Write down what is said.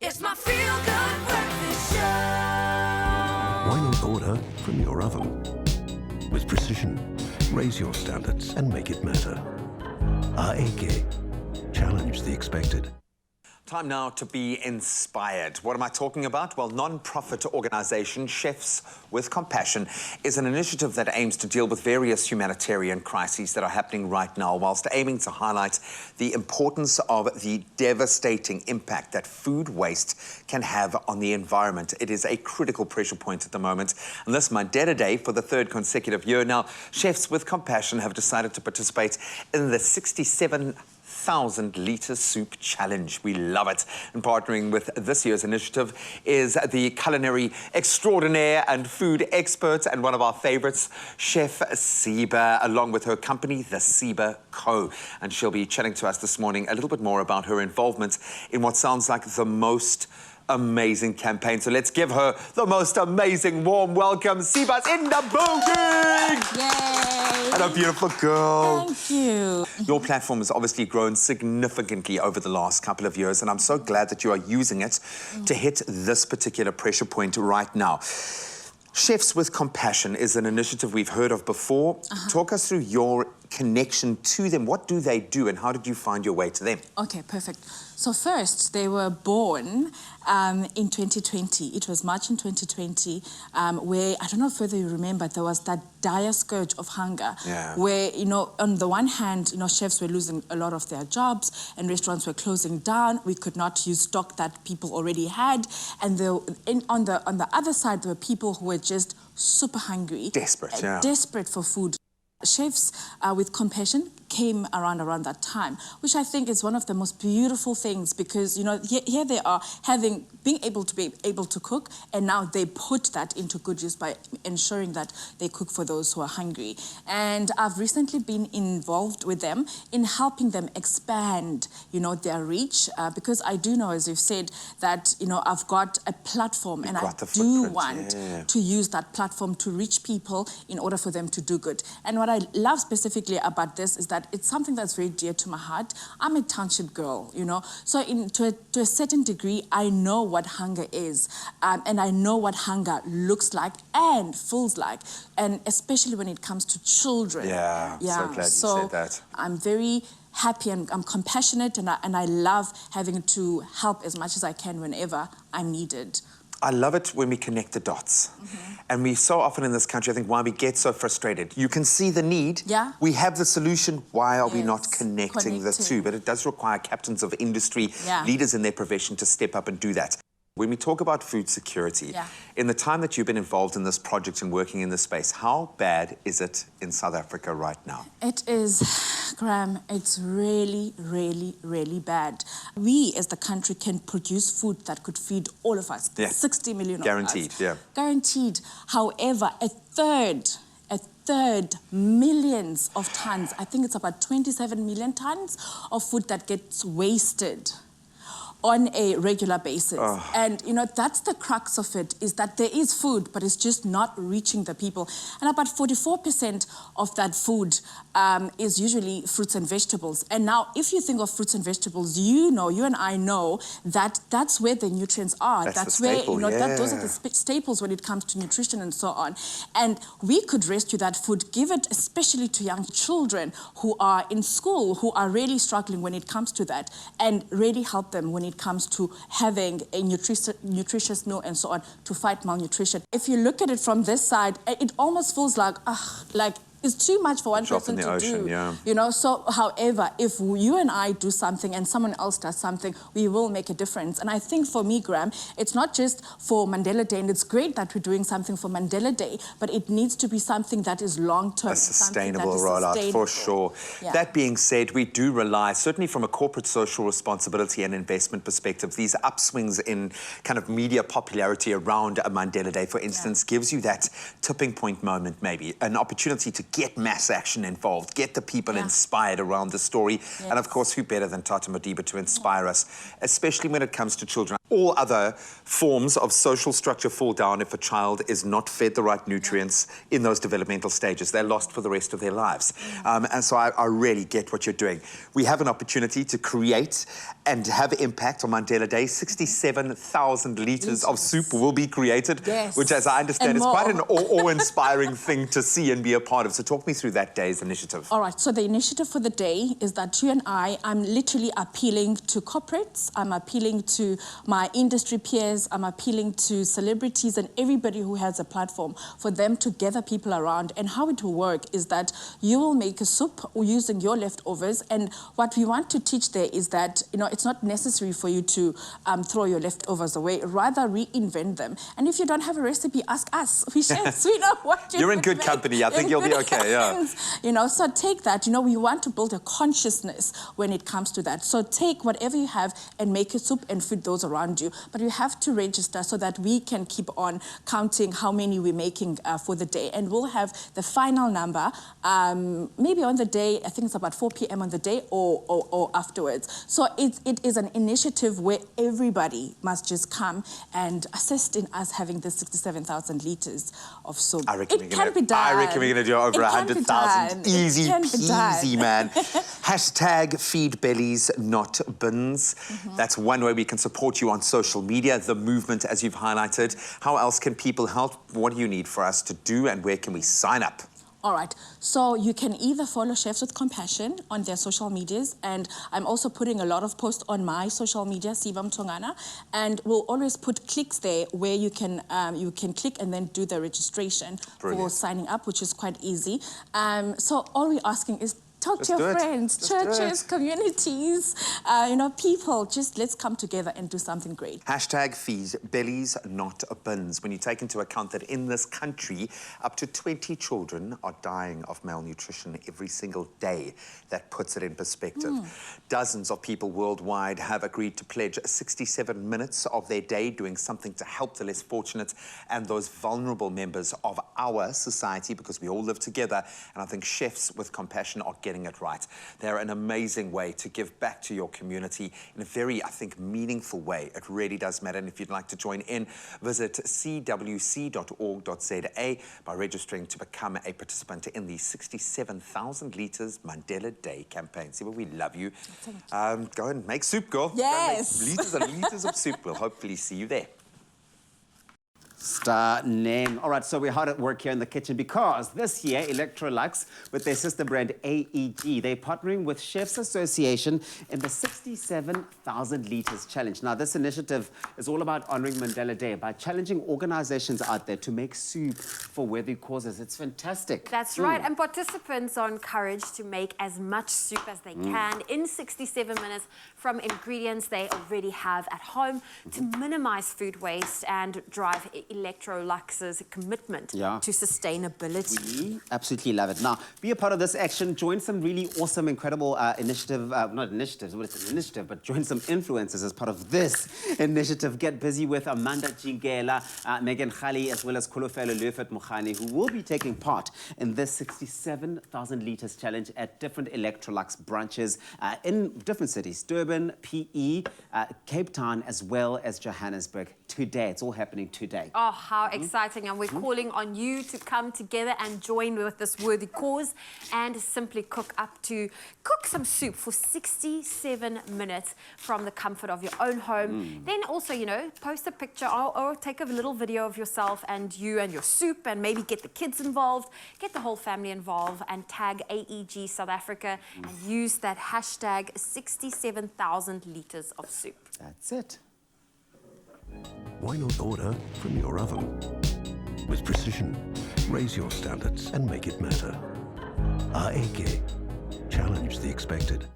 It's my feel-good breakfast show. Why not order from your oven? With precision, raise your standards and make it matter. AEG. Challenge the expected. Time now to be inspired. What am I talking about? Well, non-profit organization Chefs with Compassion is an initiative that aims to deal with various humanitarian crises that are happening right now, whilst aiming to highlight the importance of the devastating impact that food waste can have on the environment. It is a critical pressure point at the moment. And this Mandela Day, for the third consecutive year now, Chefs with Compassion have decided to participate in the 67,000-litre soup challenge. We love it. And partnering with this year's initiative is the culinary extraordinaire and food expert and one of our favorites, Chef Siba, along with her company, the Siba Co. And she'll be chatting to us this morning a little bit more about her involvement in what sounds like the most amazing campaign. So let's give her the most amazing warm welcome. Siba's in the building! Yay! And a beautiful girl. Thank you. Your platform has obviously grown significantly over the last couple of years, and I'm so glad that you are using it to hit this particular pressure point right now. Chefs with Compassion is an initiative we've heard of before. Talk us through your connection to them. What do they do, and how did you find your way to them? Okay, perfect. So first, they were born in 2020. It was March in 2020, where, I don't know whether you remember, there was that dire scourge of hunger, where, you know, on the one hand, you know, chefs were losing a lot of their jobs and restaurants were closing down. We could not use stock that people already had. And on the other side, there were people who were just super hungry. Desperate, desperate for food. Chefs with Compassion came around that time, which I think is one of the most beautiful things, because, you know, here they are being able to cook, and now they put that into good use by ensuring that they cook for those who are hungry. And I've recently been involved with them in helping them expand, you know, their reach, because I do know, as you've said, that, you know, I've got a platform, and I do want to use that platform to reach people in order for them to do good. And what I love specifically about this is that it's something that's very dear to my heart. I'm a township girl, you know, so to a certain degree, I know what hunger is, and I know what hunger looks like and feels like, and especially when it comes to children. So glad you said that. I'm very happy and I'm compassionate, and I love having to help as much as I can whenever I'm needed. I love it when we connect the dots. And we so often in this country, I think, why we get so frustrated. You can see the need. We have the solution. Why are we not connecting the two? But it does require captains of industry, leaders in their profession to step up and do that. When we talk about food security, in the time that you've been involved in this project and working in this space, how bad is it in South Africa right now? It is, Graham, it's really, really, really bad. We, as the country, can produce food that could feed all of us, 60 million Guaranteed, of us. Guaranteed. However, a third, millions of tons, I think it's about 27 million tons of food that gets wasted on a regular basis. And, you know, that's the crux of it, is that there is food, but it's just not reaching the people. And about 44% of that food is usually fruits and vegetables. And now, if you think of fruits and vegetables, you know, you and I know that that's where the nutrients are. That's where, staple, you know, those are the staples when it comes to nutrition and so on. And we could rescue that food, give it especially to young children who are in school, who are really struggling when it comes to that, and really help them when it comes to having a nutritious meal and so on, to fight malnutrition. If you look at it from this side, it almost feels like, it's too much for one person to do. You know, so, however, if you and I do something and someone else does something, we will make a difference. And I think for me, Graham, it's not just for Mandela Day, and it's great that we're doing something for Mandela Day, but it needs to be something that is long-term. A sustainable rollout, for sure. That being said, we do rely, certainly from a corporate social responsibility and investment perspective, these upswings in kind of media popularity around a Mandela Day, for instance, gives you that tipping point moment, maybe, an opportunity to get mass action involved, get the people inspired around the story. And of course, who better than Tata Madiba to inspire us, especially when it comes to children. All other forms of social structure fall down if a child is not fed the right nutrients in those developmental stages. They're lost for the rest of their lives. And so I really get what you're doing. We have an opportunity to create and have impact on Mandela Day. 67,000 litres of soup will be created, which, as I understand, is quite an awe-inspiring thing to see and be a part of. So talk me through that day's initiative. All right, so the initiative for the day is that you and I'm literally appealing to corporates, I'm appealing to my industry peers, I'm appealing to celebrities and everybody who has a platform for them to gather people around. And how it will work is that you will make a soup using your leftovers. And what we want to teach there is that, you know, it's not necessary for you to throw your leftovers away, rather reinvent them. And if you don't have a recipe, ask us. We chefs, we know what You're in good company. I think you'll be okay, yeah. You know, so take that. You know, we want to build a consciousness when it comes to that. So take whatever you have and make a soup and feed those around you. But you have to register so that we can keep on counting how many we're making for the day. And we'll have the final number maybe on the day, I think it's about 4 p.m. on the day or afterwards. So it is an initiative where everybody must just come and assist in us having the 67,000 litres of soup. I reckon it can be done. I reckon we're going to do over 100,000. Easy peasy, man. Hashtag feed bellies, not bins. That's one way we can support you on social media, the movement, as you've highlighted. How else can people help? What do you need for us to do, and where can we sign up? All right, so you can either follow Chefs with Compassion on their social medias, and I'm also putting a lot of posts on my social media, Siba Mtongana, and we'll always put clicks there where you can click and then do the registration for signing up, which is quite easy. So all we're asking is talk to your friends, churches, communities, you know, people. Just let's come together and do something great. Hashtag feed bellies, not bins. When you take into account that in this country, up to 20 children are dying of malnutrition every single day, that puts it in perspective. Dozens of people worldwide have agreed to pledge 67 minutes of their day doing something to help the less fortunate and those vulnerable members of our society, because we all live together. And I think Chefs with Compassion are getting it right. They're an amazing way to give back to your community in a very, I think, meaningful way. It really does matter. And if you'd like to join in, visit cwc.org.za by registering to become a participant in the 67,000 litres Mandela Day campaign. Siba, we love you. Go and make soup, girl. Yes. Litres and litres of soup. We'll hopefully see you there. Stunning. All right, so we're hard at work here in the kitchen because this year, Electrolux, with their sister brand AEG, they're partnering with Chefs Association in the 67,000 litres challenge. Now, this initiative is all about honouring Mandela Day by challenging organisations out there to make soup for worthy causes. It's fantastic. That's right, and participants are encouraged to make as much soup as they can in 67 minutes from ingredients they already have at home to minimise food waste and drive Electrolux's commitment to sustainability. We absolutely love it. Now, be a part of this action. Join some really awesome, incredible initiative, not initiatives, well, it's an initiative, but join some influencers as part of this initiative. Get busy with Amanda Jingela, Megan Khali, as well as Kolofelo Lufet Mukhani, who will be taking part in this 67,000 litres challenge at different Electrolux branches in different cities, Durban, PE, Cape Town, as well as Johannesburg today. It's all happening today. Oh, how exciting. And we're calling on you to come together and join with this worthy cause and simply cook some soup for 67 minutes from the comfort of your own home. Then also, you know, post a picture or take a little video of yourself and you and your soup, and maybe get the kids involved, get the whole family involved, and tag AEG South Africa and use that hashtag 67,000 litres of soup. That's it. Why not order from your oven? With precision, raise your standards and make it matter. AEG, challenge the expected.